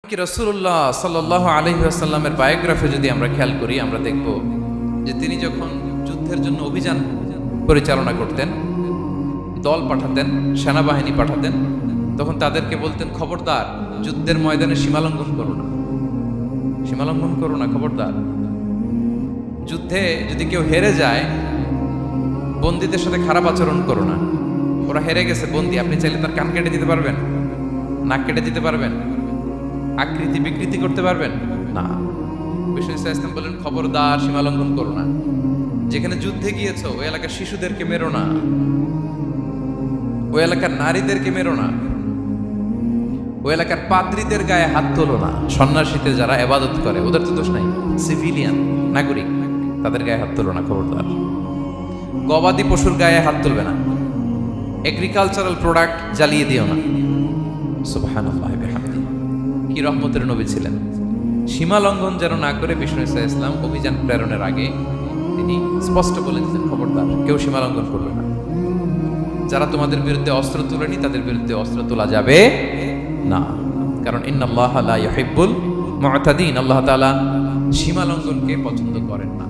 কি রাসূলুল্লাহ সাল্লাল্লাহু আলাইহি ওয়াসাল্লামের বায়োগ্রাফি যদি আমরা খেয়াল করি, আমরা দেখব যে তিনি যখন যুদ্ধের জন্য অভিযান পরিচালনা করতেন, দল পাঠাতেন, সেনাবাহিনী পাঠাতেন, তখন তাদেরকে বলতেন, খবরদার যুদ্ধের ময়দানে সীমালঙ্ঘন করো না, সীমালঙ্ঘন করো না, খবরদার। যুদ্ধে যদি কেউ হেরে যায়, বন্দীদের সাথে খারাপ আচরণ করো না। ওরা হেরে গেছে বন্দী, আপনি চাইলে তার কান কেটে দিতে পারবেন, নাক কেটে দিতে পারবেন, আকৃতি বিকৃতি করতে পারবেন না। বিষ্ণু ইসলাম বলেন, খবরদার সীমালঙ্ঘন করো না। যেখানে যুদ্ধে গিয়েছো ওই এলাকার শিশুদেরকে মেরো না, ওই এলাকার নারীদেরকে মেরো না, ওই এলাকার পাদ্রীদের গায়ে হাত তোলো না। সন্ন্যাসীতে যারা ইবাদত করে ওদের তো দোষ নাই, সিভিলিয়ান নাগরিক, তাদের গায়ে হাত তোলো না, খবরদার। গবাদি পশুর গায়ে হাত তুলবে না, এগ্রিকালচারাল প্রোডাক্ট জ্বালিয়ে দিও না। সুবহানাল্লাহ বিহামদি। কি রহমতের নবী ছিলেন। সীমা লঙ্ঘন যেন না করে বিষ্ণু ইসলাম অভিযান প্রেরণের আগে তিনি স্পষ্ট বলে দিতেন, খবরদার কেউ সীমা লঙ্ঘন করবে না। যারা তোমাদের বিরুদ্ধে অস্ত্র তোলেনি তাদের বিরুদ্ধে অস্ত্র তোলা যাবে না, কারণ ইন্নাল্লাহ লা ইউহিব্বুল মু'তাদিন, আল্লাহ তাআলা সীমা লঙ্ঘনকে পছন্দ করেন না।